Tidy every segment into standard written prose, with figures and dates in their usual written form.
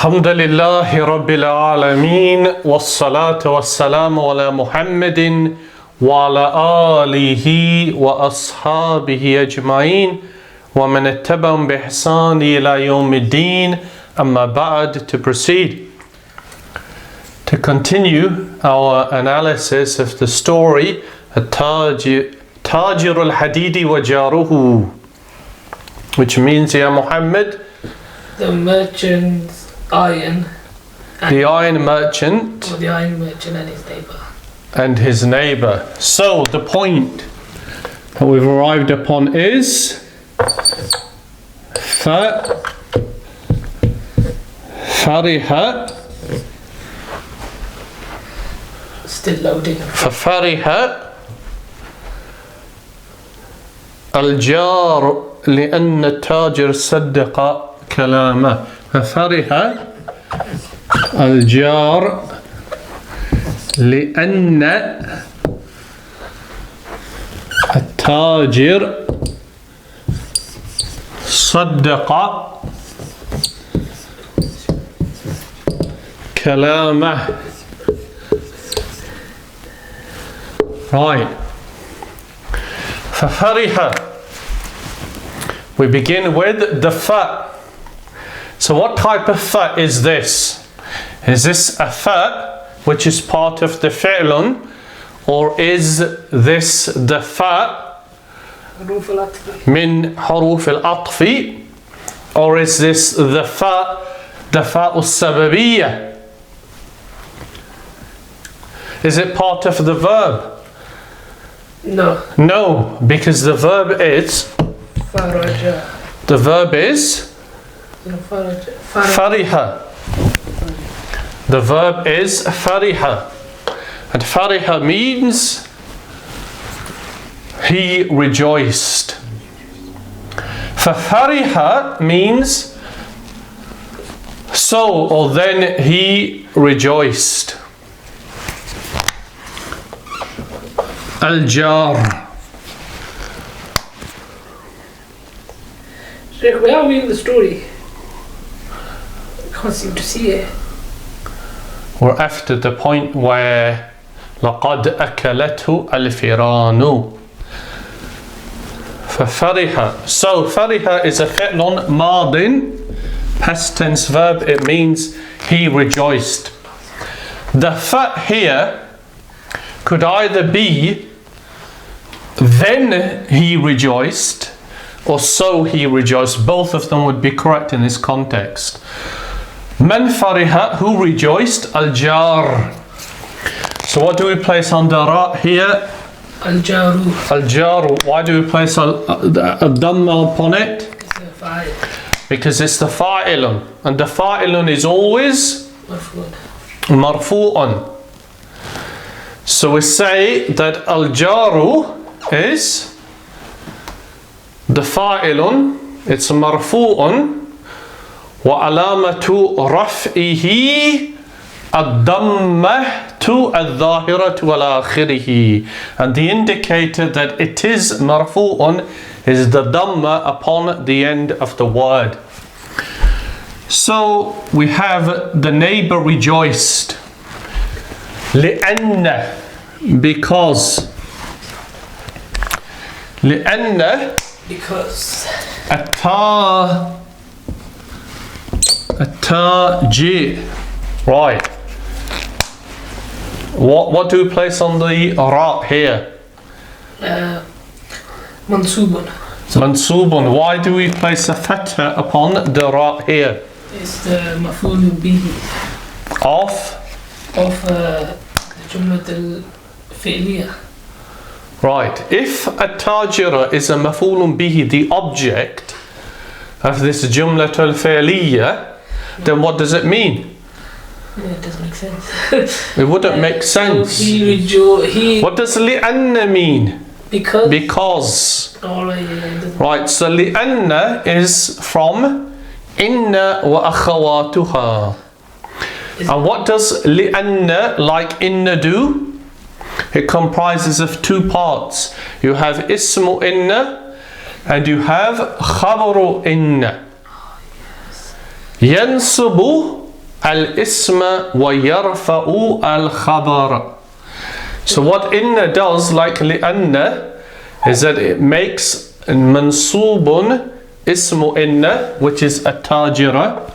الحمد لله رب العالمين والصلاة والسلام على محمد وعلى آله وأصحابه أجمعين ومن اتبعهم بإحسان إلى يوم الدين. أما بعد, to proceed, to continue our analysis of the story تاجر الحديد وجاره, which means, Ya Muhammad, the merchant's iron, the iron merchant, or the iron merchant and his neighbour. And his neighbour. So the point that we've arrived upon is فَرِحَ, Still loading. فَفَرِحَ الجار لأن التاجر صدق كلامه. ففرح الجار لأن التاجر صدق كلامه. Right. ففرح. We begin with the fa. So what type of fa is this? Is this a fa which is part of the fi'lun, or is this the fa min huruf al-atfi, or is this the fa al-sababiyya? Is it part of the verb? No. No, because the verb is Faraja. the verb is Faraja. fariha. The verb is fariha, and fariha means he rejoiced. Fariha means so, or then he rejoiced. Al-jar. Sheikh, where are we in the story? I can't seem to see it. We're after the point where لَقَدْ أَكَلَتْهُ الْفِرَانُ. فَفَرِحَ. So فَرِحَ is a fi'lun madin, past tense verb. It means he rejoiced. The fa here could either be then he rejoiced, or so he rejoiced. Both of them would be correct in this context. Man fariha, who rejoiced? Al-jar. So what do we place on the ra here? Al-jaru. Al-jaru. Why do we place a dhamma upon it? It's a fa'il. Because it's the fa'ilun, and the fa'ilun is always marfu'un. So we say that al-jaru is the fa'ilun, it's marfu'un, wa alamatu raf'ihi ad-dammatu al-dhahiratu ala akhirihi. And the indicator that it is marfu'un is the dhamma upon the end of the word. So we have the neighbor rejoiced. لأن, because. لأن, because. التاجر. Right. What do we place on the ra here? Mansubun. Mansubun. Why do we place a fatha upon the ra here? It's the maf'ul bihi Of the jumlat al-fi'liya. Right. If at-tajira is a maf'ulun bihi, the object of this jumlat al-fi'liya, then what does it mean? Yeah, it doesn't make sense. It wouldn't make sense. So What does li'anna mean? Because. Because. Oh, yeah, Right. So li'anna is from inna wa akhawatuha. And what does li'anna, like inna, do? It comprises of two parts. You have ismu inna and you have khabaru inna. Yansubu الاسم ويرفع الخبر. So what inna does, like لأن, is that it makes منصوب اسم inna, which is التاجرة,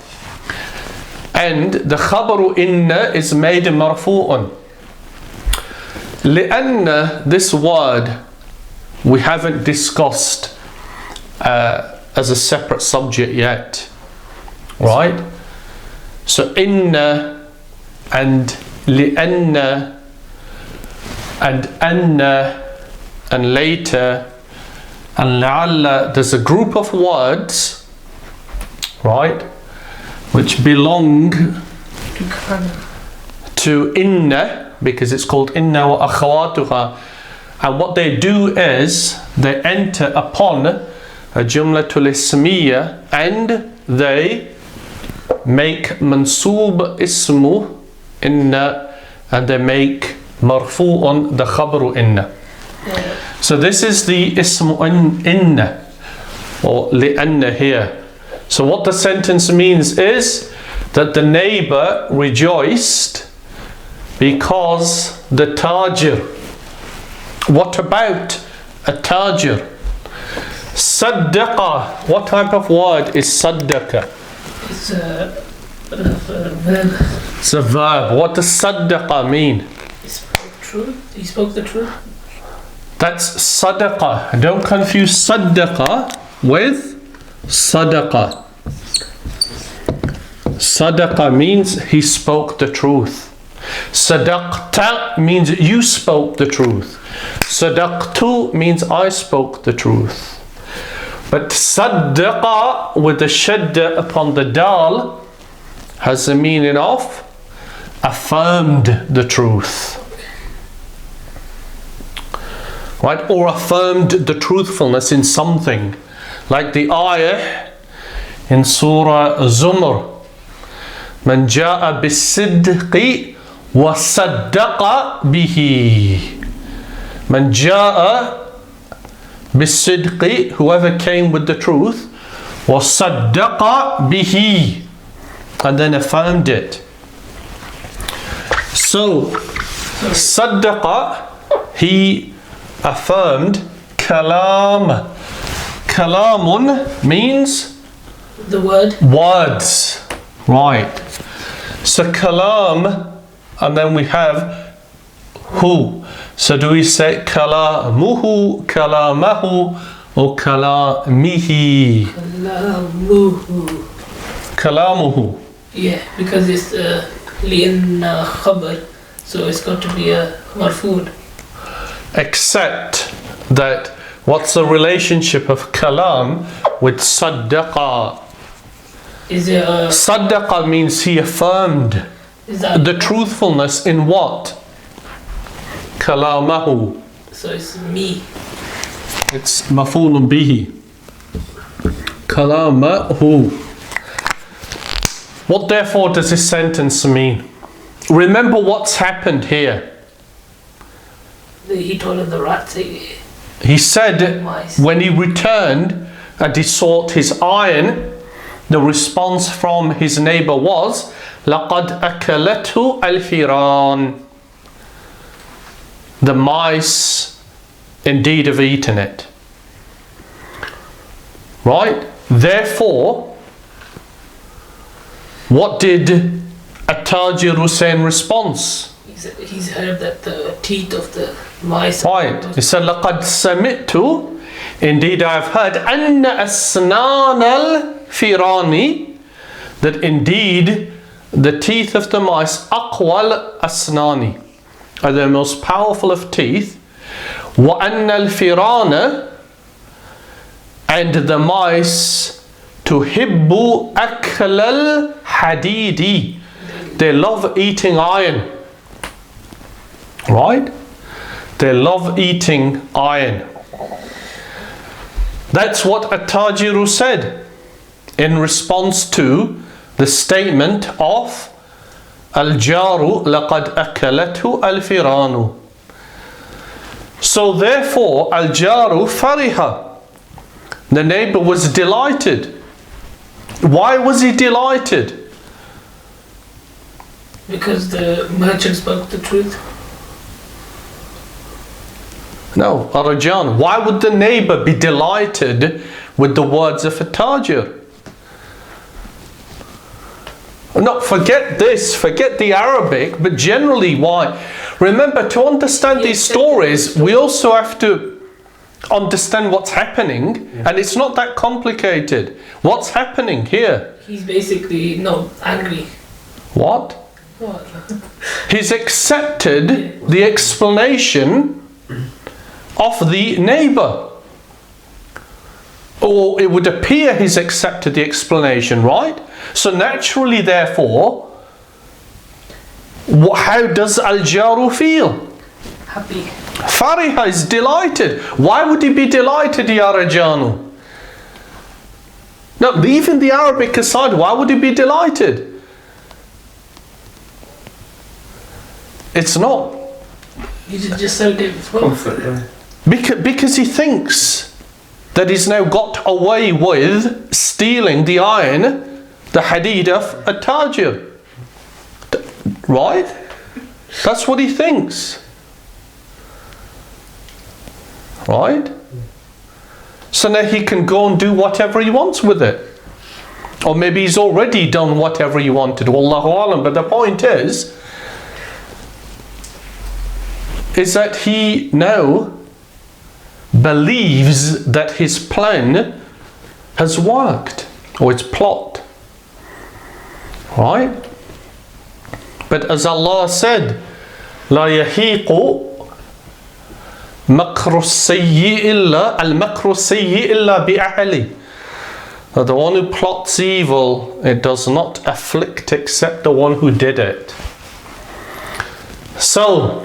and the خبر inna is made مرفوع. لأن, this word we haven't discussed as a separate subject yet, right? So inna and لأن and anna and later and لعل, there's a group of words, right, which belong to inna, because it's called inna wa akhawatuha, and what they do is they enter upon a jumlatul ismiyya and they make mansoob ismu inna and they make marfu'un the khabru inna. So this is the ismu inna or li'anna here. So what the sentence means is that the neighbor rejoiced because the tajir. What about a tajir? Saddaqa. What type of word is saddaqa? It's a verb. It's a verb. What does saddaqa mean? He spoke truth. He spoke the truth. That's sadaqa. Don't confuse saddaqa with sadaqa. Sadaqa means he spoke the truth. Sadaqta means you spoke the truth. Sadaqtu means I spoke the truth. But saddaqa with the shadda upon the dal has the meaning of affirmed the truth. Right? Or affirmed the truthfulness in something. Like the ayah in Surah Zumar. من جاء بالصدق وصدق به. من جاء بالصدق, whoever came with the truth, وصدق به, and then affirmed it. So صدق, he affirmed kalam. Kalamun means The word. words, right? So kalam, and then we have hu. So do we say kalamuhu, kalamahu, or kalamihi? Kalamuhu. Kalamuhu. Yeah, because it's li'anna khabar, so it's got to be a marfood. Except that what's the relationship of kalam with saddaqa? Is it a... Saddaqa means he affirmed Is that the truthfulness in what? Kalamahu. So it's me. It's mafulun bihi. Kalamahu. What therefore does this sentence mean? Remember what's happened here. He told him the rat thing. He said Mice. when he returned and he sought his iron, the response from his neighbor was لَقَدْ أَكَلَتْهُ الْفِيرَانِ. The mice indeed have eaten it. Right? Therefore, what did At-Tajir say in response? He's heard that the teeth of the mice. Right. He said, لَقَدْ سَمِعْتُ, indeed I have heard, أَنَّ أَسْنَانَ الْفِيرَانِ, that indeed the teeth of the mice, أَقْوَى الْأَسْنَانِ, are the most powerful of teeth. وَأَنَّ الْفِيرَانَ, and the mice, تُحِبُّ أَكْلَ الْحَدِيدِ, they love eating iron. Right? They love eating iron. That's what At-Tajiru said in response to the statement of Al-Jaru laqad akalathu al-firanu. So therefore Al-Jaru fariha, the neighbor was delighted. Why was he delighted? Because the merchant spoke the truth. No, Arajan. Why would the neighbor be delighted with the words of a tajir? No, forget this, forget the Arabic, but generally why? Remember, to understand these stories, we also have to understand what's happening, and it's not that complicated. What's happening here? He's basically not angry. What? What? He's accepted the explanation of the neighbor. Or it would appear he's accepted the explanation, right? So naturally, therefore, how does Al-Jaru feel? Happy. Fariha is delighted. Why would he be delighted, Ya Rajanu? No, even the Arabic aside, why would he be delighted? It's not. You should just sell it for comfort. Because he thinks that he's now got away with stealing the iron, the hadid of a tajir. Right? That's what he thinks. Right? So now he can go and do whatever he wants with it. Or maybe he's already done whatever he wanted. Wallahu alam. But the point is that he now believes that his plan has worked, or its plot. Right? But as Allah said, لا يحيق مكر السيء إلا المكر السيء إلا بأهله. The one who plots evil, it does not afflict except the one who did it. So,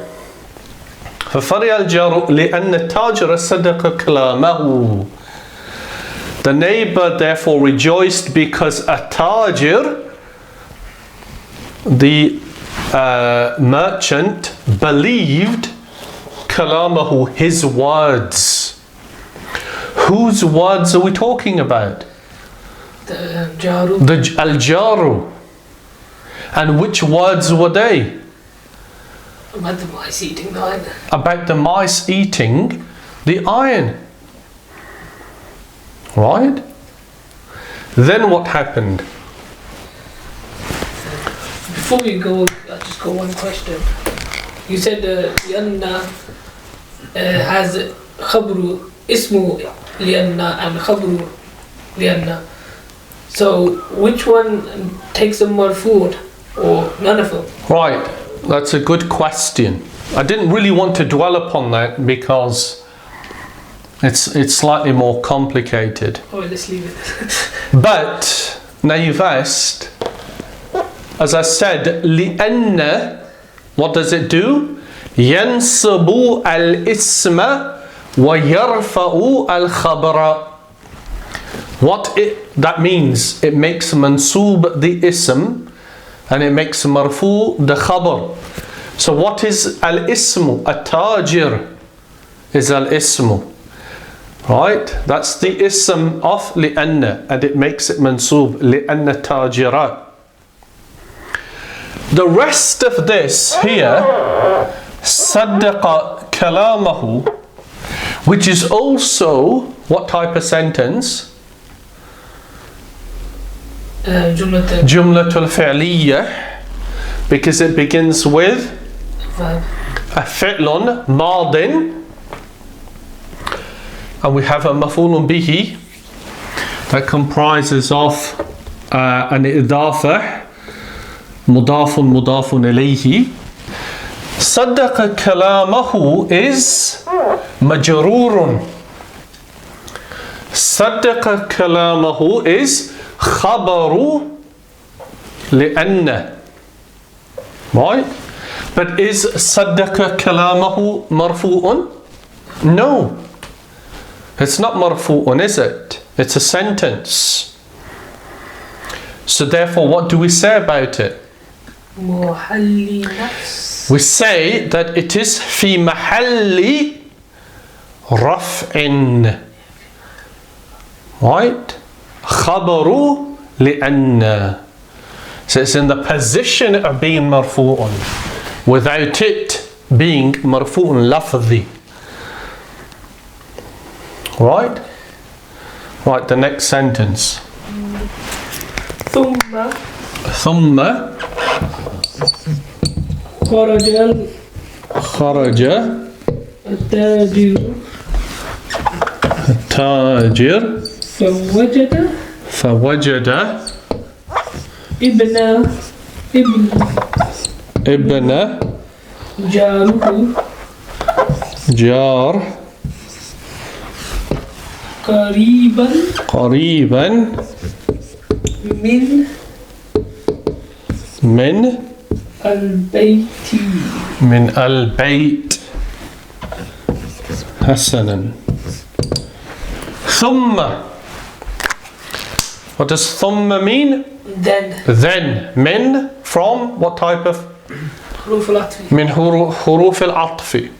ففرح الجار لأن التاجر صدق كلامه. The neighbor therefore rejoiced because a tajir, the merchant, believed kalamahu, his words. Whose words are we talking about? The Jaru. The Al-Jaru. And which words were they? About the mice eating the iron. About the mice eating the iron. Right? Then what happened? Before we go, I'll just got one question. You said لأن has خبر اسمه لأن and خبر لأن. So which one takes a marfu or none of them? Right, that's a good question. I didn't really want to dwell upon that because it's slightly more complicated. Oh, let's leave it. But now you've asked, as I said, لأن, what does it do? ينصب الاسم ويرفع الخبر. That means it makes mansub the ism and it makes marfu the khabar. So what is al-ismu? At-tajir is al-ismu. Right? That's the ism of li'anna, and it makes it mansub li'anna tajira. The rest of this here, saddaqa kalamahu, which is also what type of sentence? Jumlatul fi'liyah, because it begins with a fi'lun madin, and we have a maf'ulun bihi that comprises of an idafa, mudafun ilayhi. Saddaqa kalamahu is majrurun. Saddaqa kalamahu is khabaru li'anna. Right? But is saddaqa kalamahu marfu'un? No. It's not marfu'un, is it? It's a sentence. So therefore, what do we say about it? We say that it is fi mahalli raf'in. Right? Khabaru li'anna. So it's in the position of being marfu'un, without it being marfu'un lafzi. Right? Right, the next sentence. ثم خرج التاجر فوجد ابن جار قريبا من البيت حسنا. ثم. What does ثم mean? Then. Min from what type of? من حروف العطف.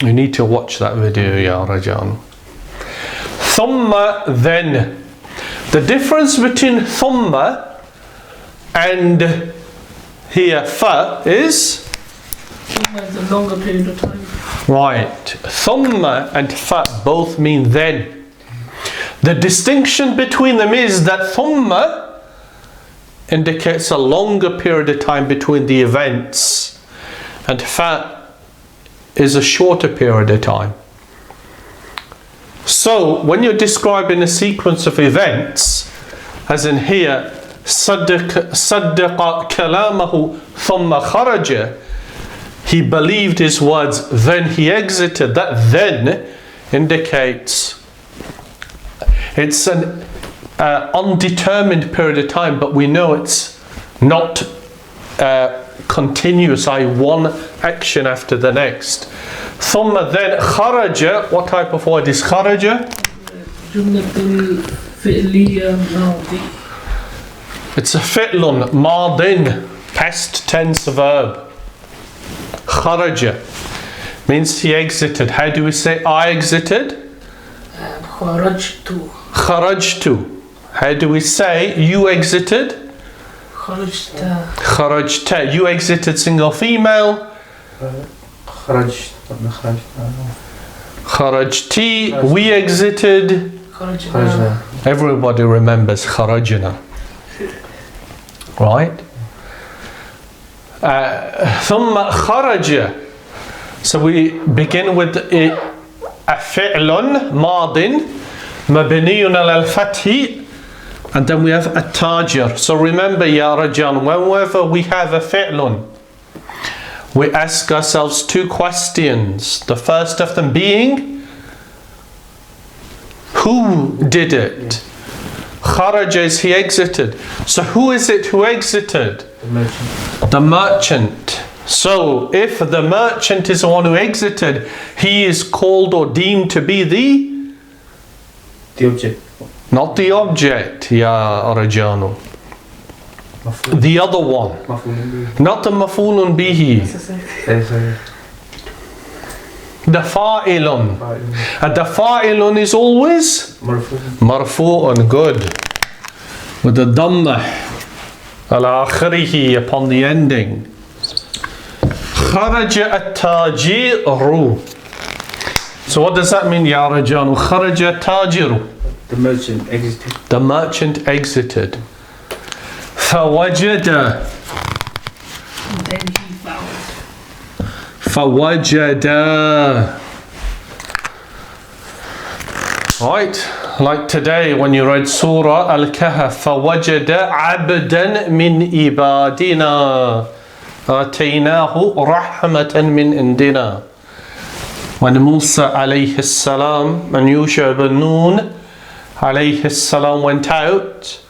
You need to watch that video, ya Rajan. Thumma, then. The difference between thumma and here fa is? Thumma is a longer period of time. Right. Thumma and fa both mean then. The distinction between them is that thumma indicates a longer period of time between the events, and fa is a shorter period of time. So when you're describing a sequence of events, as in here, صدق كلامه ثم خرج, he believed his words, then he exited. That then indicates it's an undetermined period of time, but we know it's not continuous, one action after the next. ثم then خرج, what type of word is خرج? It's a fi'lun, madin, past tense verb. خرج means he exited. How do we say I exited? خرجت. خرجت. How do we say you exited? خرجت. خرجت. You exited single female. خرجتي. We exited. خرجنا. Everybody remembers خرجنا. Right? ثم خرج. So we begin with a فعل ماض مبني على الفتح, and then we have a tajir. So remember, Ya Rajan, whenever we have a fi'lun, we ask ourselves two questions. The first of them being, who did it? Kharaja is he exited. So who is it who exited? The merchant. The merchant. So if the merchant is the one who exited, he is called or deemed to be the object. Not the object, Ya Rajanu. The other one. Not the mafulun bihi. The fa'ilun. And the fa'ilun is always marfu'un, good. With the dhammah ala akhirihi, upon the ending. Kharaja at-tajiru. So what does that mean, Ya Rajanu? Kharaja at-tajiru. The merchant exited. The merchant exited. فوجد. Then he found. فوجد. Right, like today when you read Surah Al-Kahf, فوجد عبدا من عبادنا آتيناه رحمة من عندنا. When Musa alayhi salam and Yusha ibn Nun alayhi salam went out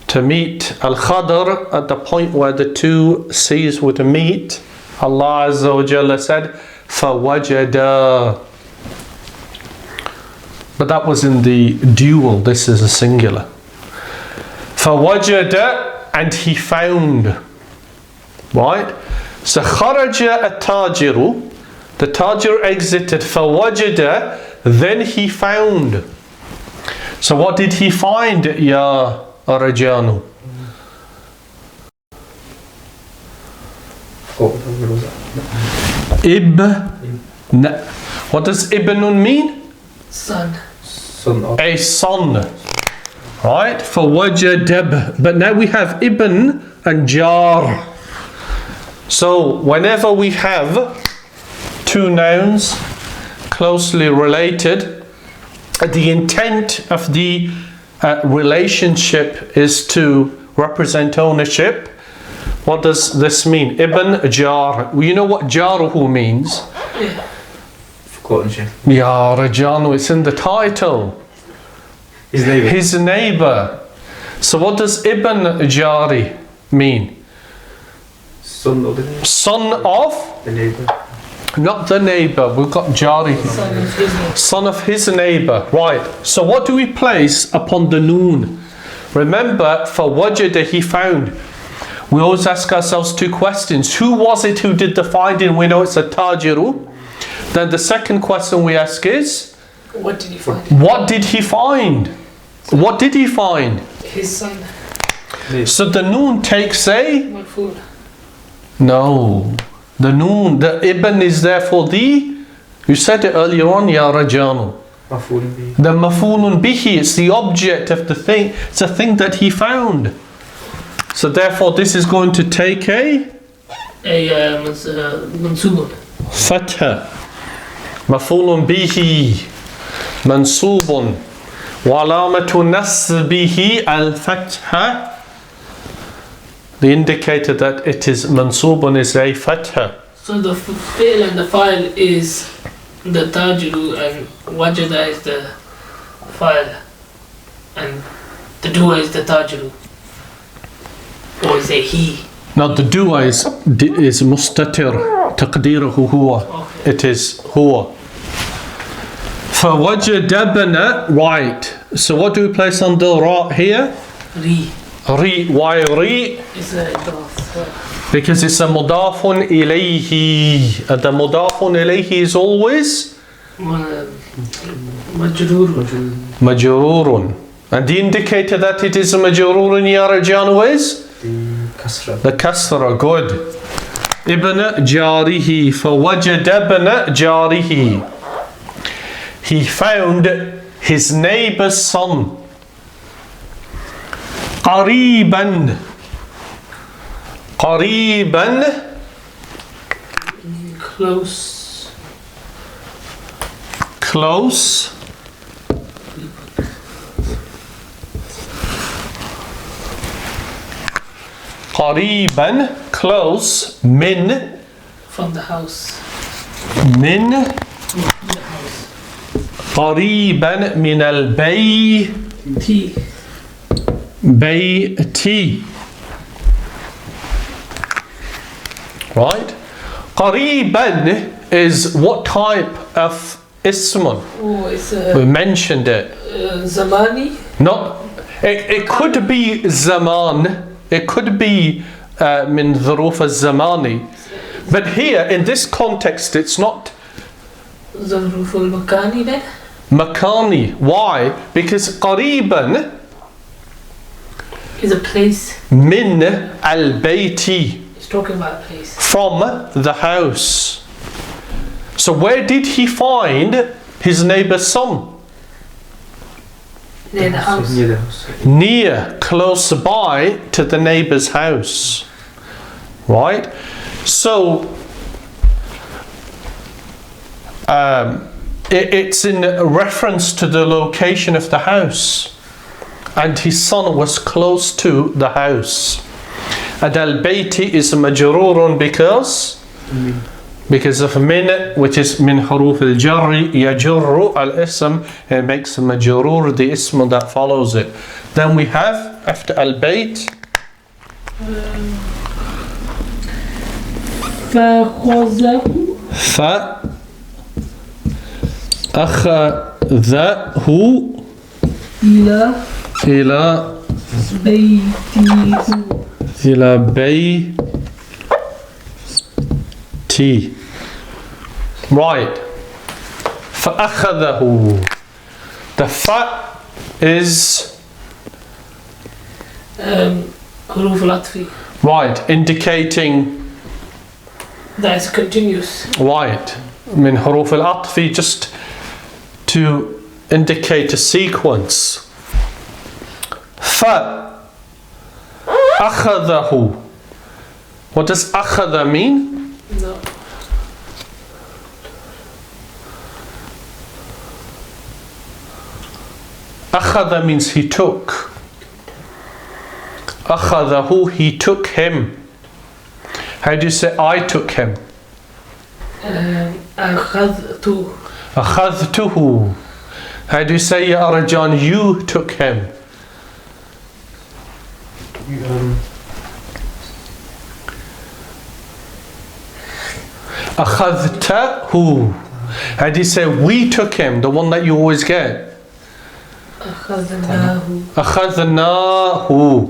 to meet Al-Khadr at the point where the two seas would meet, Allah Azza wa Jalla said, فَوَجَدَا. But that was in the dual, this is a singular. فَوَجَدَا, and he found. Right? So خَرَجَ التَّاجِرُ, the tajir exited. فَوَجَدَا, then he found. So what did he find, Ya Rajanu? Ibn. What does ibnun mean? Son. Son of. A son. Right? For wajadab. But now we have ibn and jar. So whenever we have two nouns closely related, the intent of the relationship is to represent ownership. What does this mean? Ibn jar. You know what jaruhu means? Yeah. Forgotten, Sheikh. Ya Rajanu, it's in the title. His neighbour. His neighbour. So what does ibn jari mean? Son of the neighbour. Son of? The neighbour. Not the neighbour. We've got jari. Son of his name. Son of his neighbour. Right. So what do we place upon the noon? Remember, for wajada, he found. We always ask ourselves two questions. Who was it who did the finding? We know it's a tajiru. Then the second question we ask is, What did he find? what did he find? What did he find? His son. So the noon takes a? Marful. No. The noon, the ibn is there for the, you said it earlier on, ya rajanu. Maf'ulun bihi. The mafulun bihi, it's the object of the thing, it's a thing that he found. So therefore this is going to take a? Mansubun. Fatha. Mafulun bihi. Mansubun. Walamatu nasbihi al-fatha. The indicator that it is mansubun is a fatha. So the fail and the file is the tajiru and wajada is the file and the dua is the tajiru. Or is it he? Now the dua is mustatir. Taqdiruhu huwa. Okay. It is huwa. فَوَجَدَبْنَا. Right. So what do we place on the ra here? Re Ri. Why ri? is a idraf. Because it's a mudafun ilayhi. And the mudafun ilayhi is always Majrur. majrurun. And the indicator that it is a majrurun ya rajanu is? The kasra. The kasra. Good. Ibn jarihi. فَوَجَدَ ibn jarihi. He found his neighbour's son. قريبا. قريبا. Close. Close. قريبا. Close. من. From the house. من. From the house. قريبا من البيت. T. بيتي. Right? قريبا is what type of ismun? Oh, it's We mentioned it. Zamani. Not. It could be zaman. It could be min ظروف الزماني. But here in this context it's not Zaruful Makani then? makani. Why? Because قريبا Is a place. min al-bayti. He's talking about a place. From the house. So where did he find his neighbour's son? Near the house. Near the house. Near, close by to the neighbour's house. Right? So it's in reference to the location of the house. And his son was close to the house. And al-bayti is majrurun because of min, which is min huruf al-jarri, yajurru al-ism, it makes majrur the ism that follows it. Then we have, after al-bayt, فَخَذَهُ فَأَخَذَهُ إِلَى بَيْتِهِ. إلى بيتي. Right. فأخذه. The fa is حروف العطف. right, indicating That's continuous. Right. من حروف العطف just to indicate a sequence. أخذه. What does أخذ mean? No. أخذ means he took. أخذه, he took him. How do you say I took him? أخذته. أخذته. How do you say يا أرجان you took him? أخذته. How do you say we took him? The one that you always get. أخذناه. أخذناه.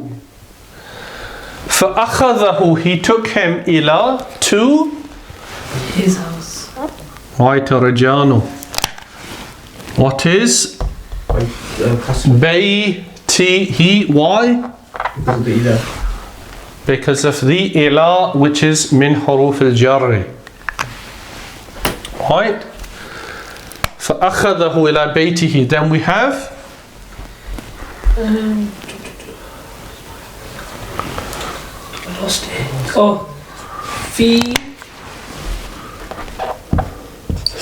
فأخذه, he took him إلى to His house. right رجانو. What is بيته? Why? Because of the إلى, which is من حروف الجر. Right? فأخذه إلى بيته. Then we have I lost it. Oh,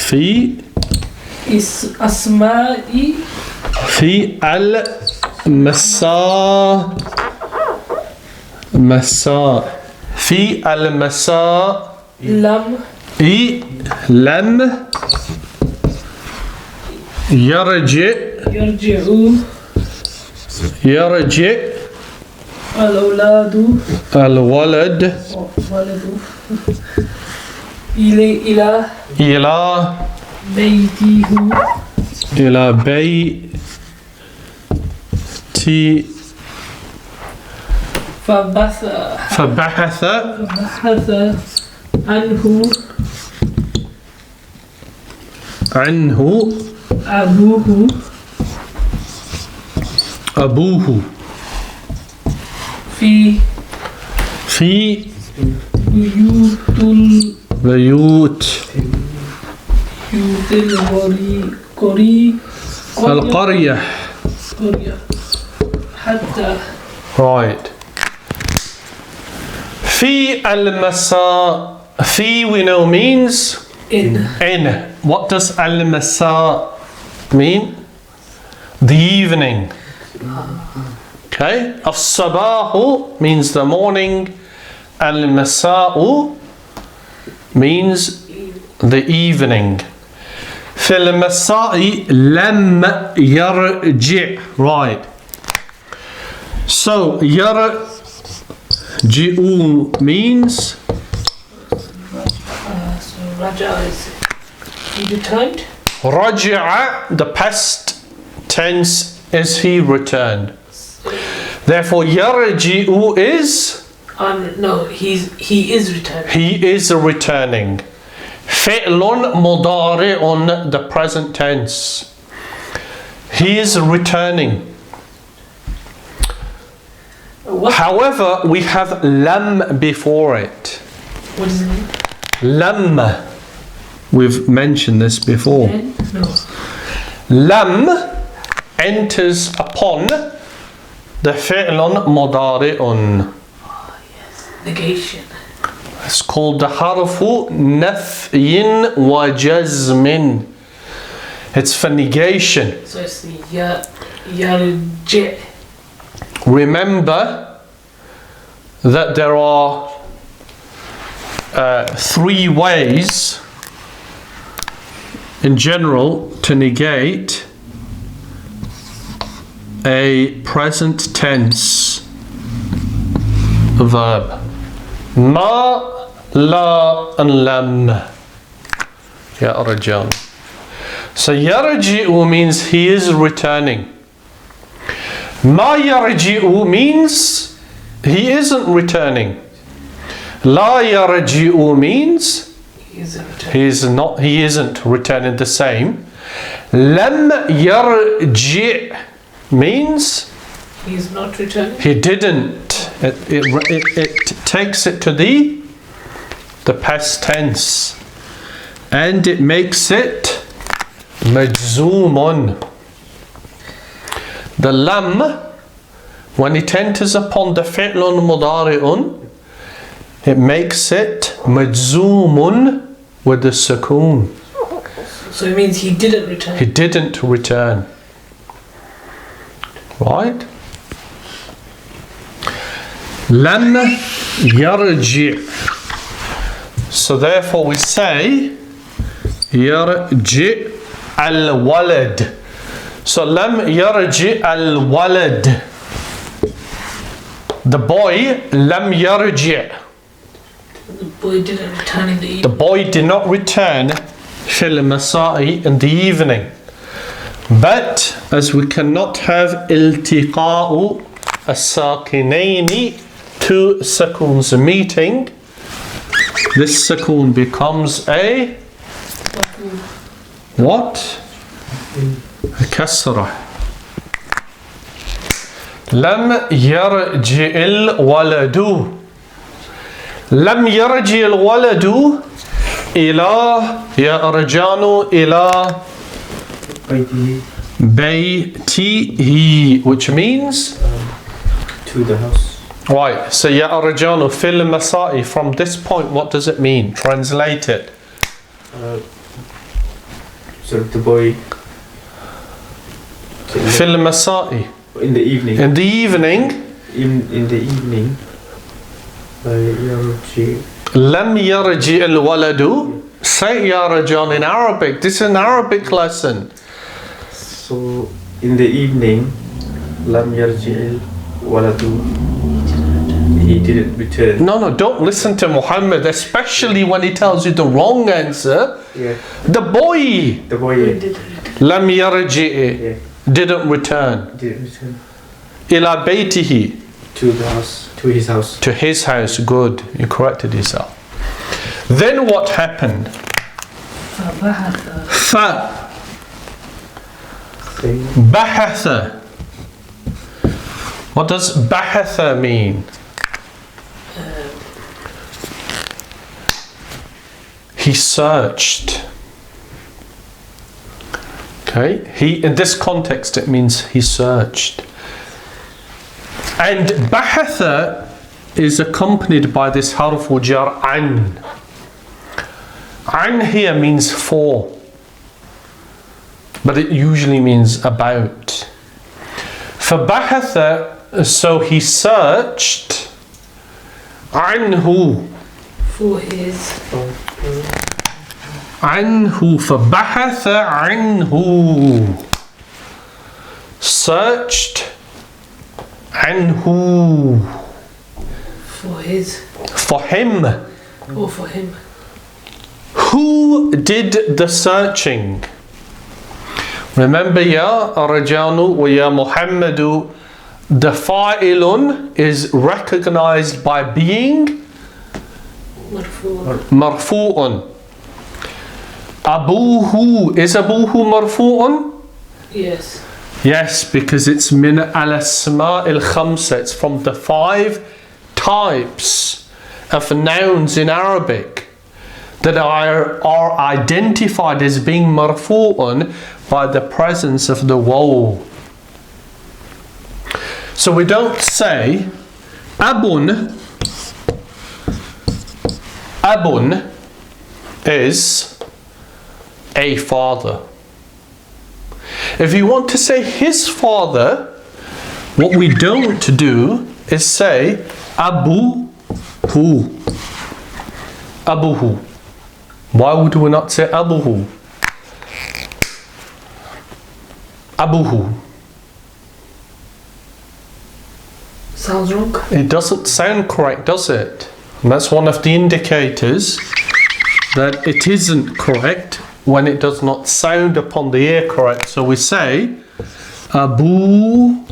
في أسماء في المساء في المساء لم يرجع الولد إلى بيته إلى بيتي فبحث عنه أبوه في بيوت القرية. حتى Right. في المساء. في we know means in. What does المساء mean? The evening. Okay. الصباح means the morning. المساء means the evening. في المساء لم يرجع. Right. So يرجع means So Raja is he returned. رجع, the past tense, is he returned. Therefore يرجع is No, he is returned. he is returning. فعل مضارع, the present tense. He is returning. What? However, we have lam before it. What does it mean? Lam. We've mentioned this before. Then? No. Lam enters upon the fi'l مضارع. Negation. It's called the harfu نفي وجزم. It's for negation. So it's the yarji. Remember that there are 3 ways in general to negate a present tense verb. Ma, la, and lam. Ya Rajan. So yarji'u means he is returning. Ma yarji'u means he isn't returning. La yarji'u means he isn't returning the same. Lam yarji' means He is not returning. he didn't. It takes it to the the past tense, and it makes it majzoomun. The lam, when it enters upon the fi'lun mudari'un, it makes it majzoomun with the sukoon. So it means he didn't return. He didn't return. Right? Lam yarji'. So therefore we say yarji' al-walad. So lam yarji' al-walad. The boy lam yarji'. The boy didn't return in the evening. The boy did not return fil masa'i in the evening. But as we cannot have iltiqa'u as-sakinaini, two sukoons meeting, this sukoon becomes a what? A kasrah. Lam yarji'il waladu. Lam yarji'il waladu ila yarjanu ila baytihi, which means to the house. right. So yarjanu fil masa'i, from this point what does it mean? Translate it. So the boy Fil masa'i, in the evening. in the evening. In the evening. Yarji. Lam yarji al waladu. Say yarjan in Arabic. This is an Arabic lesson. So in the evening, lam yarji waladu. He didn't return. No, don't listen to Muhammad, especially when he tells you the wrong answer. Yeah. The boy The boy lam yarji yeah, didn't return didn't return ila baytihi, to the house, to his house. to his house. Good, you corrected yourself. Then what happened? فبحث. Fa Saying, bahatha. What does bahatha mean? He searched. Okay, in this context it means he searched. And bahatha is accompanied by this harfu jar an. An here means for, but it usually means about. For bahatha, so he searched. Anhu. For his. Anhu. فبحث عنه. Searched. Anhu. For his. For him. Or for him. Who did the searching? Remember, ya Rajanu wa ya Muhammadu, the fa'ilun is recognized by being marfu'un. Abuhu, is abuhu marfu'un? Yes. Yes, because it's min al-asma' al-khamsa. It's from the 5 types of nouns in Arabic that are identified as being marfu'un by the presence of the waw. So we don't say abun. Abun is a father. If you want to say his father, what we don't do is say abuhu. Abuhu. Why would we not say abuhu? Abuhu. Sounds wrong. It doesn't sound correct, does it? And that's one of the indicators that it isn't correct when it does not sound upon the ear correct. So we say Abuhu,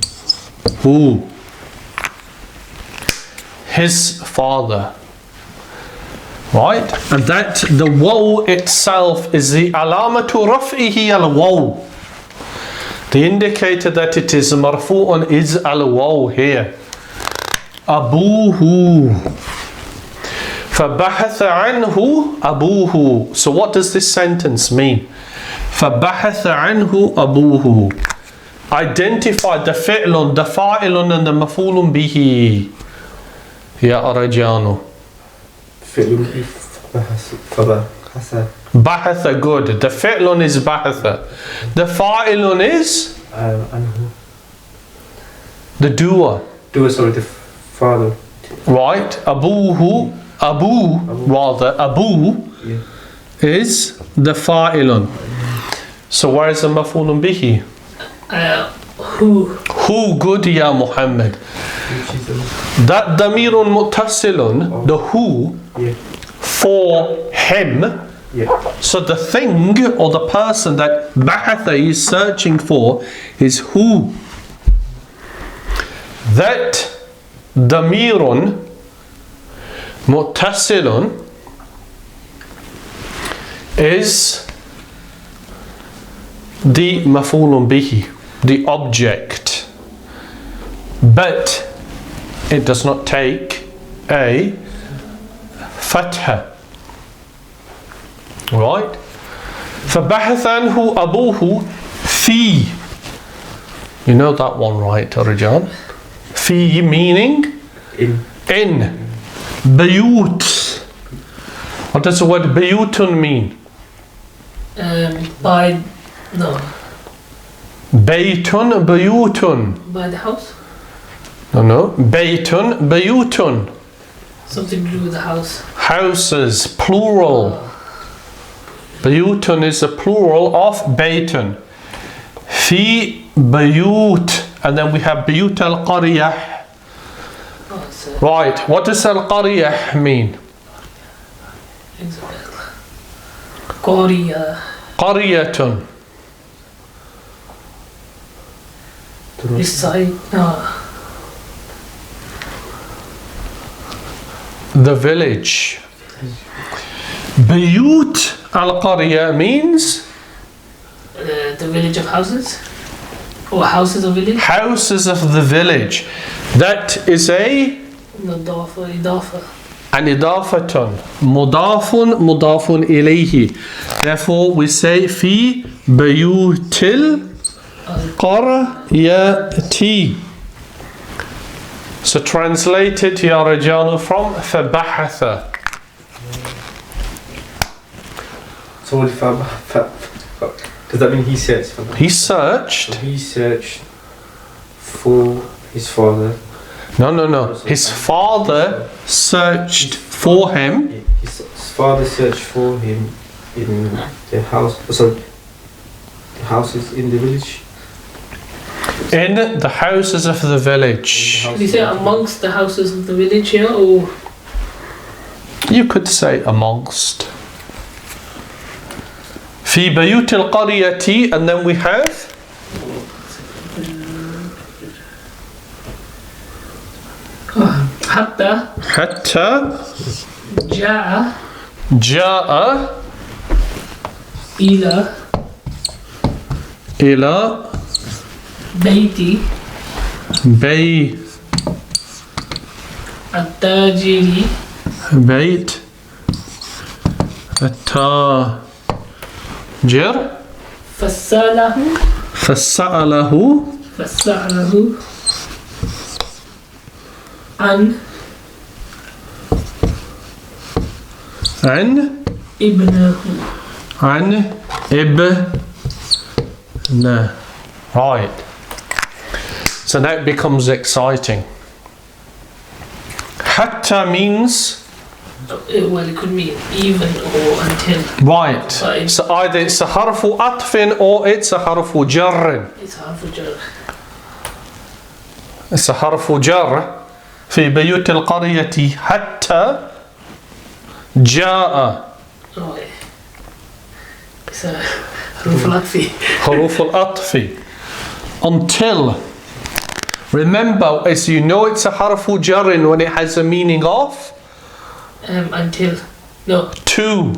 his father. Right? And that the waw itself is the alamatu raf'ihi al-waw. The indicator that it is marfu'un is al-waw here. Abuhu. فبحث عنه أبوه. So what does this sentence mean? فبحث عنه أبوه. Identify the فعل, the فاعل and the مفعول به. يا أرجانو. فعل فبحث. بحث, good. The فعل is بحث. The فاعل is عنه. the doer. Sorry, the father. Right. أبوه, rather, أبو is the فاعل. So where is the مفعول به? Who? Who, good ya Muhammad. That damirun muttasilun, the who, for him. So the thing or the person that bahatha is searching for is who. That damirun muttasilun is the maf'ulun bihi, the object, but it does not take a fatha, right? فبحث عنه أبوه في, you know that one, right, Rajan? في meaning in. بيوت, what does the word بيوتun mean? By, no. بيتun بيوتun. By the house? No. بيتun بيوتun. Something to do with the house. Houses, plural. بيوتun is a plural of بيتun. في بيوت. And then we have بيوت القرية. Right, what does القرية mean? قرية. قرية. This side, no. The village. بيوت القرية means the village of houses? Or houses of village? houses of the village. That is a إضافة. an idafatun. Mudafun mudafun ilayhi. Therefore we say fi bayutil qaryati. So translated ya Rajanu from fabahatha. So does that mean he searched? He searched. So he searched for his father. No. His father searched for him. His father searched for him in the house. So the houses in the village. In the houses of the village. Did you say amongst the houses of the village here, or? You could say amongst. في بيوت القرية, and then we have حتى جاء إلى بيت التاجر بيت التاجر فسأله عن ابنه. Right. So now it becomes exciting. Hatta means well, it could mean even or until. right. So either it's a harfu atfin or it's a harfu jarrin. It's harfu jar. It's a harfu jar. في بيوت القرية حتى جاء. Right. It's a حروف العطف. حروف العطف. Until. Remember, as you know, it's a harfu jarrin when it has a meaning of until. No. To.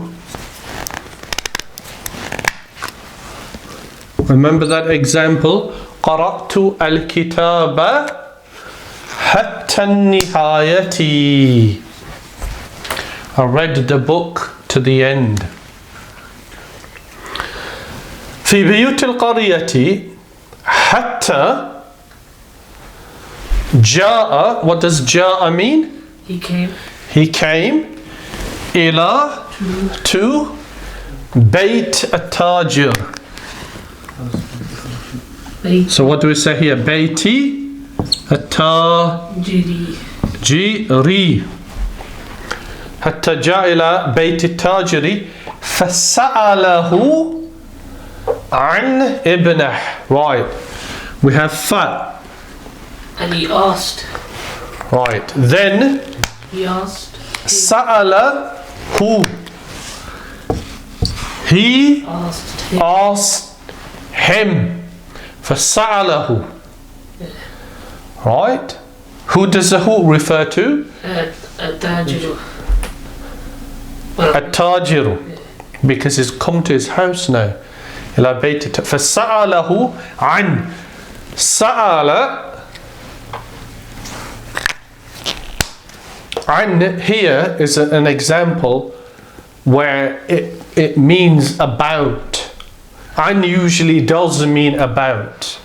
Remember that example? قرأت الكتاب حتى النهاية. I read the book to the end. في بيوت القرية حتى جاء. What does جاء mean? He came. He came إلى to بيت التاجر. So what do we say here? بيتي التاجري. حتى جاء إلى بيت التاجر فسأله عن ابنه. Right. We have fa. And he asked. Right. Then He asked. سأله. He asked him. فسأله. Right. Who does the who refer to? التاجر. التاجر. Because he's come to his house now. إلى بيت فسأله عن. سأل عن here is an example where it means about. عن usually does mean about,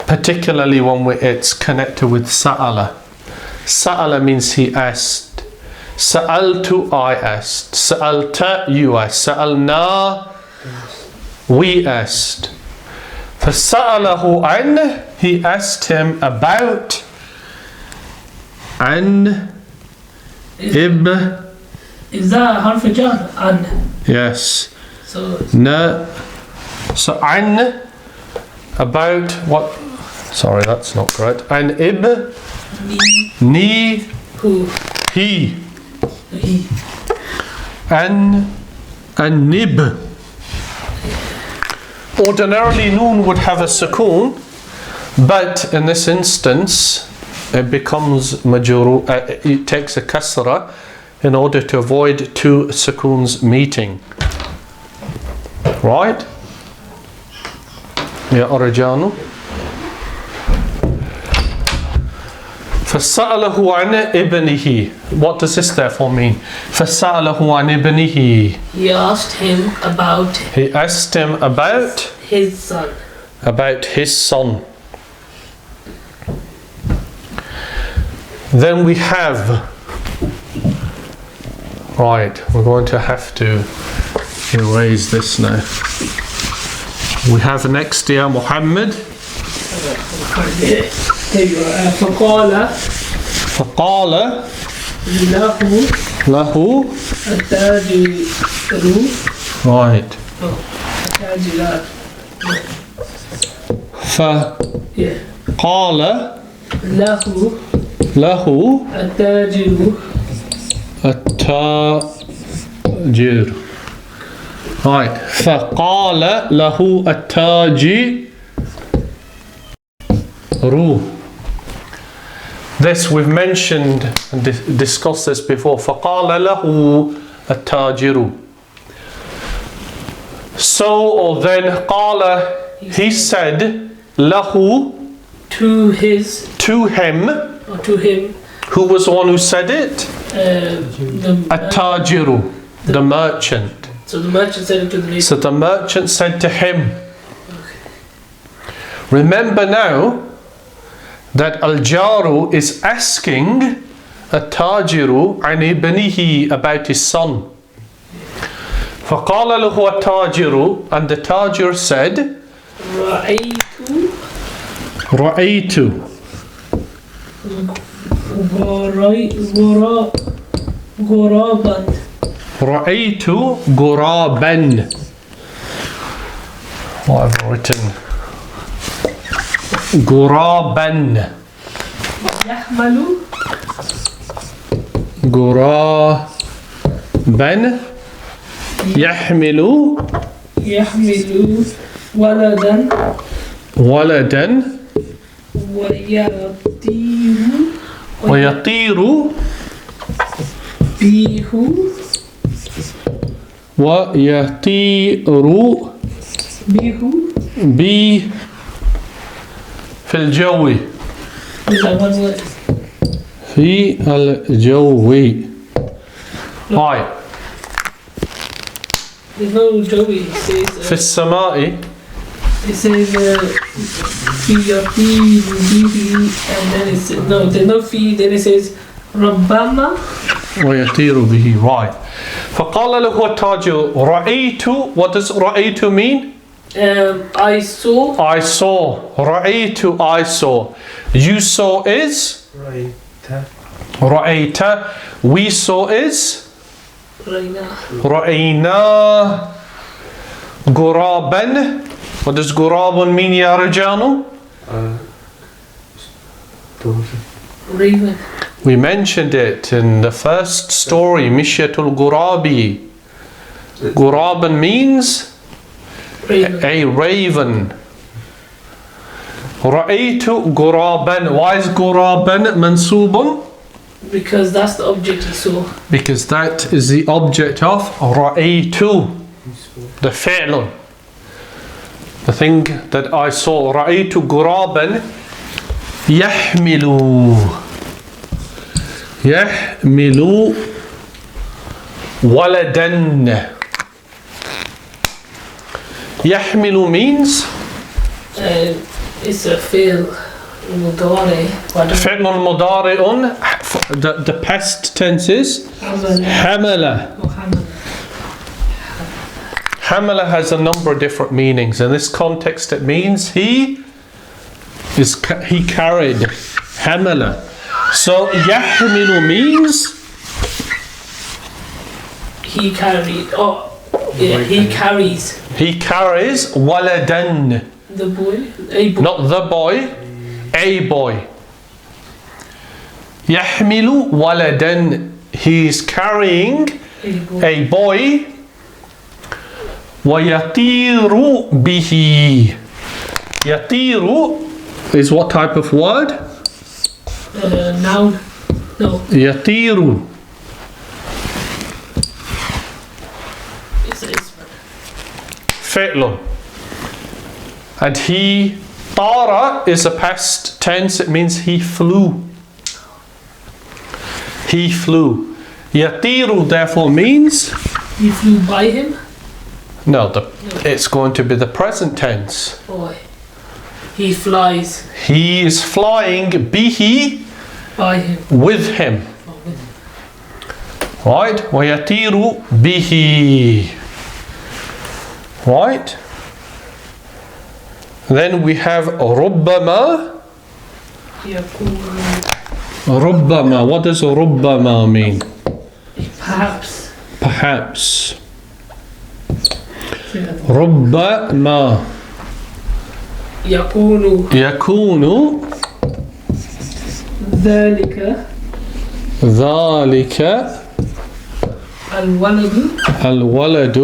particularly when it's connected with سأل. سأل means he asked. سألت I asked. سألت you asked. سألنا we asked. فسأله عن, he asked him about. عن Is that a harf jar? An. Yes. So No. So عن about what? Sorry, that's not correct. عن ni who? he. He. عن nib. Ordinarily noon would have a sukoon, but in this instance it becomes majrur, it takes a kasra in order to avoid two sukoons meeting. Right? Ya Arjanu. فَسَأَلَهُ عَنْ إِبْنِهِ. What does this therefore mean? فَسَأَلَهُ عَنْ إِبْنِهِ. He asked him about. He asked him about his son. About his son. Then we have. Right, we're going to have to erase this now. We have next year Muhammad. فقال له التاجر. Right. التاجر. فقال له التاجر. التاجر. Right. فقال له التاجر. This we've mentioned and discussed this before. فقال له التاجر. So or then قال, he said له, to him. Or to him. Who was the one who said it? التاجر, the merchant. So the merchant said it to the neighbor. So the merchant said to him. Remember now that al-jaru is asking at-tajiru an ibnihi about his son. فَقَالَ لَهُ التَّاجِرُ, and the tajir said رَأَيْتُ غرابا. رَأَيْتُ غُرَابًا. What have I written? غرابا. يحمل. غرابا يحمل ولدا ويطير به في الجو. في الجو. Right. There's no Joey. It says. في السماء. It says fi bihi, and then it's no. There's no fi. Then it says ربما. ويطير به. Right. فقال له التاجر رأيت. What does رأيت mean? I saw. I saw. رأيت, I saw. You saw is? Right. رأيت. We saw is? رأينا. رأينا غرابا. What does غراب mean يا رجال? Raven. We mentioned it in the first story, Mishyatul Gurabi. Guraban means Raven. a raven. Ra'aytu Guraban. Why is Guraban mansubun? Because that's the object he saw. Because that is the object of Ra'aytu, the fi'l, the thing that I saw. Ra'aytu Guraban yahmilu waladan. Yahmilu means It's a fi'l mudari. fi'l mudari'un. The past tense is hamala. Hamala has a number of different meanings. In this context, it means he carried. Hamala. So yahmilu means he carried. Oh, yeah, he carries. he carries waladan. The boy. A boy. Not the boy, a boy. Yahmilu waladan. He's carrying A boy. a boy. وَيَطِيرُ بِهِ. Yatiru is what type of word? Noun. No. Yatiru. It's Fi'lun. And he, tara is a past tense, it means he flew. He flew. Yatiru therefore means? He flew by him. No, it's going to be the present tense. Boy. He flies He is flying bihi, by him. with him. Oh, with him. Right? وَيَطِيرُ bihi. Right? Then we have رُبَّمَا. يكون رُبَّمَا. What does رُبَّمَا mean? perhaps. Perhaps. رُبَّمَا يكون يكون ذلك ذلك الولد الولد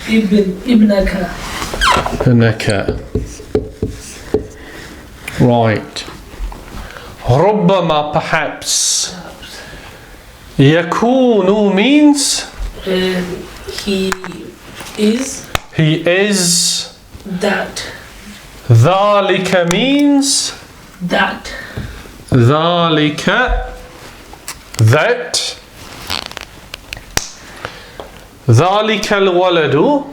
ابنك. ابنك. Right. رُبَّمَا perhaps. يكون means He is he is. that. ذلك means That. ذلك that. ذلك الولد.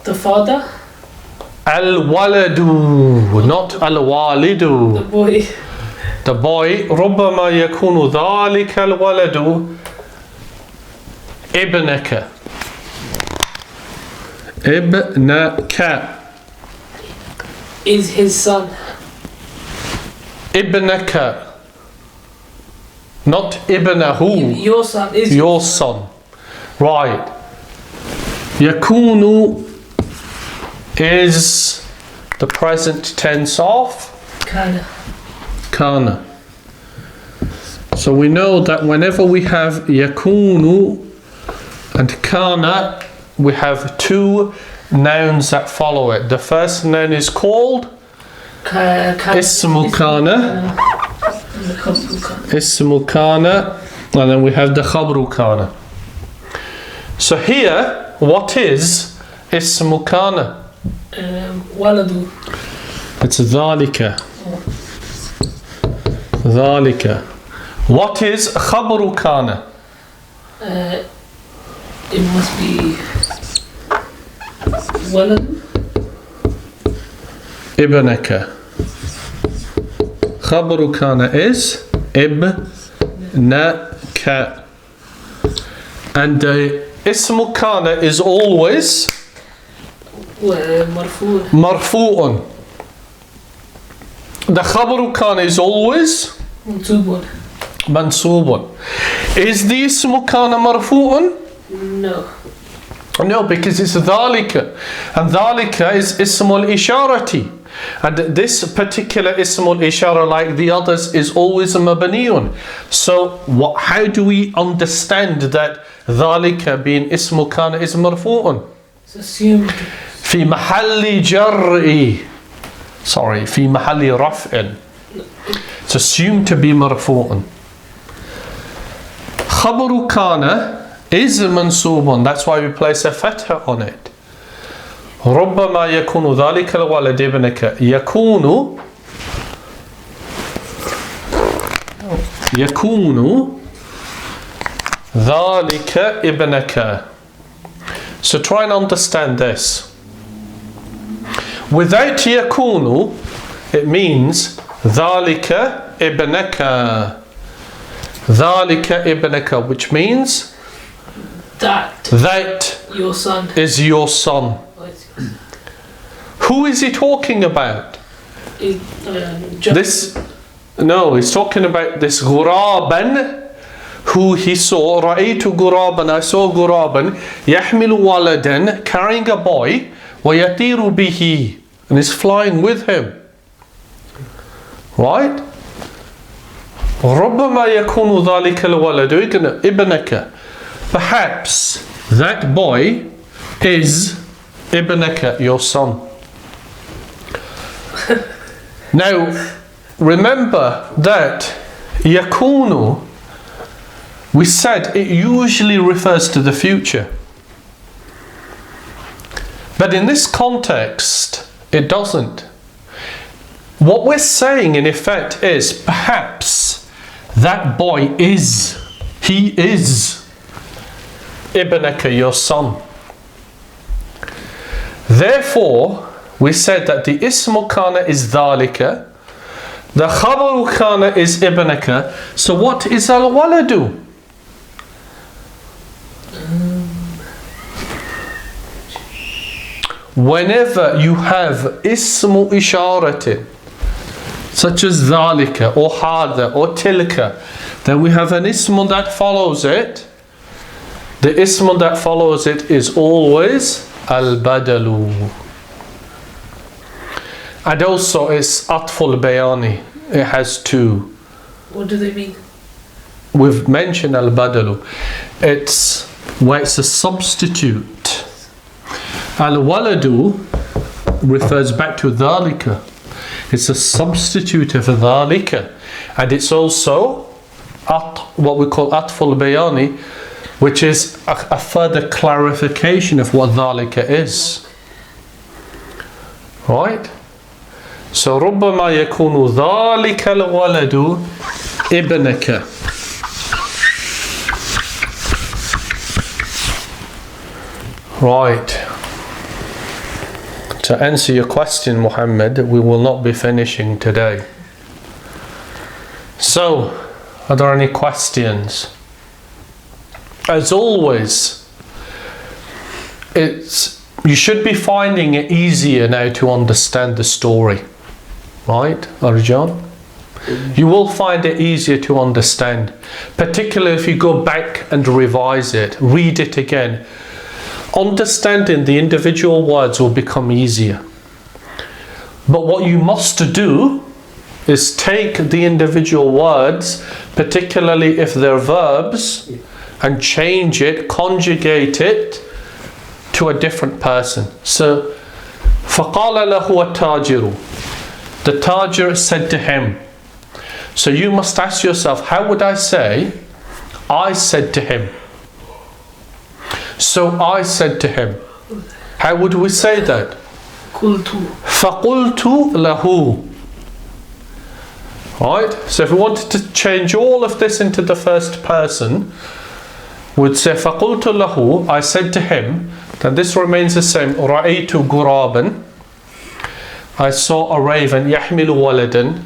The father. الولد not The الوالد. boy. The boy. ربما يكون ذلك الولد ابنك. ابنك. Is his son. ابنك. Not ابنه. Your son is Your son. Right. يكون is the present tense of Kana. kana. So we know that whenever we have yakunu and kana, we have two nouns that follow it. The first noun is called ismu kana. Ismu kana, and then we have the khabru kana. So here, what is ismu kana? Waladu. It's dhalika. Dhalika. What is khabru kana? It must be walad. Ibnaka. Khabaru kana is ibnaka. And ismu kana is always مرفوع. marfu'un. The khabaru kana is always منصوب. mansubun. Is the ismu kana marfu'un? No. No, because it's dhalika. And dhalika is ismul isharati. And this particular ismul ishara, like the others, is always a mabniyun. So how do we understand that dhalika being ismu kana is marfu'un? It's assumed. في محل جر. Sorry, في محل رفع. It's assumed to be marfu'un. Khabaru kana is mansubun. That's why we place a fatha on it. ربما يكون ذلك الولد ابنك. يكون ذلك ابنك. So try and understand this. Without yakunu, it means ذلك ابنك. ذلك ابنك, which means that your son is your son. Who is he talking about? This, no, he's talking about this ghuraban, who he saw. Ra'aytu ghuraban, I saw ghuraban, yahmilu waladan, carrying a boy, wa yatiru bihi, and is flying with him. Right? ربما يكون ذلك الولد ابنك. Perhaps that boy is ibnaka, your son. Now, remember that yakunu, we said it usually refers to the future. But in this context, it doesn't. What we're saying in effect is perhaps that boy is, he is ibnaka, your son. Therefore, we said that the ismu kana is dhalika, the khabaru kana is ibnaka. So what is al waladu? Whenever you have ismu isharatin, such as dhalika or hada or tilka, then we have an ismu that follows it. The ismu that follows it is always al-badalu. And also it's atful bayani. It has two. What do they mean? We've mentioned al-badalu. It's where it's a substitute. Al-waladu refers back to dhalika. It's a substitute of dhalika. And it's also what we call atful bayani, which is a further clarification of what dhalika is. Right? So ربما يكون ذلك الولد ابنك. Right. To answer your question, Muhammad, we will not be finishing today. So, are there any questions? As always, you should be finding it easier now to understand the story. Right, Arjan? You will find it easier to understand, particularly if you go back and revise it, read it again. Understanding the individual words will become easier. But what you must do is take the individual words, particularly if they're verbs, and change it, conjugate it to a different person. So, فَقَالَ لَهُ التَّاجِرُ. The tajir said to him. So you must ask yourself, how would I say, I said to him? So I said to him. How would we say that? فَقُلْتُ لَهُ. Right? So if we wanted to change all of this into the first person, would say فَقُلْتُ لَهُ, I said to him, then this remains the same. رَأَيْتُ غُرَابًا, I saw a raven يَحْمِلُ وَلَدًا,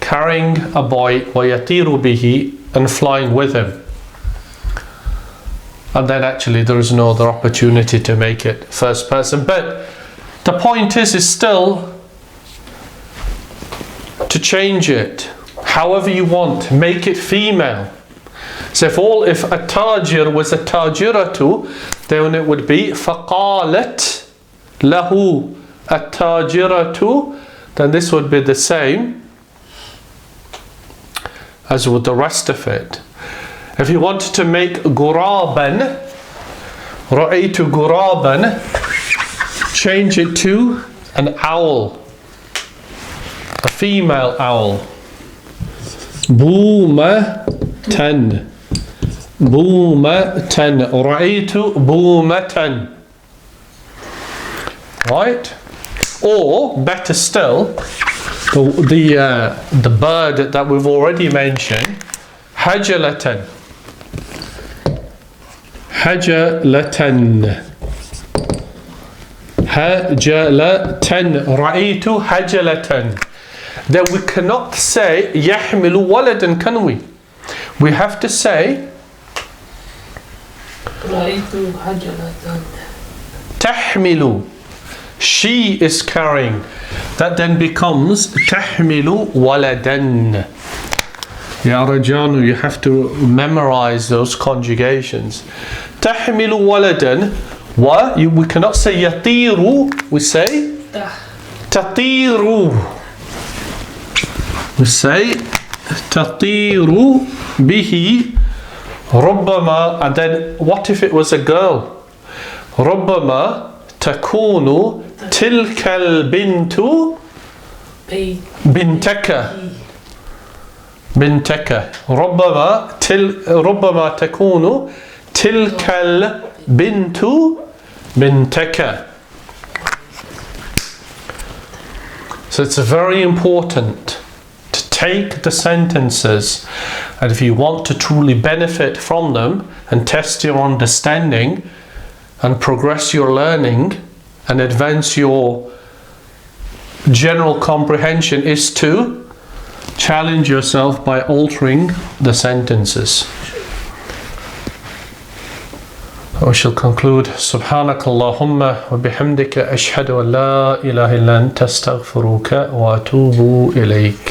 carrying a boy, وَيَطِيرُ بِهِ, and flying with him. And then actually there is no other opportunity to make it first person. But the point is still to change it however you want, make it female. So if a tajir was a tajiratu, then it would be فَقَالَتْ لَهُ التَّاجِرَةُ, then this would be the same as with the rest of it. If you wanted to make غُرَابًا, رَأَيْتُ غُرَابًا, change it to an owl, a female owl. بُومَةً, بُومَةً, رَأَيْتُ بُومَةً. Right? Or better still, the bird that we've already mentioned, حَجَلَةً, حَجَلَةً, حَجَلَةً, رَأَيْتُ حَجَلَةً. Then we cannot say يَحْمِلُ وَلَدًا, can we? We have to say رَأَيْتُ حَجَلَةً, تَحْمِلُ, she is carrying. That then becomes تَحْمِلُ وَلَدًا. Ya Rajanu, you have to memorize those conjugations. تَحْمِلُ وَلَدًا, we cannot say يَطِيرُ, we say تَطِيرُ. We say تَطِيرُ بِهِ رُبَّمَا, and then what if it was a girl? رُبَّمَا تكون تلك البنت بنتك, بنتك. ربما تكون تلك البنت بنتك. So it's very important to take the sentences, and if you want to truly benefit from them and test your understanding and progress your learning and advance your general comprehension, is to challenge yourself by altering the sentences. We shall conclude. Subhanak Allahumma wa bihamdika ashhadu an la ilaha illa anta astaghfiruka wa atubu ilayk.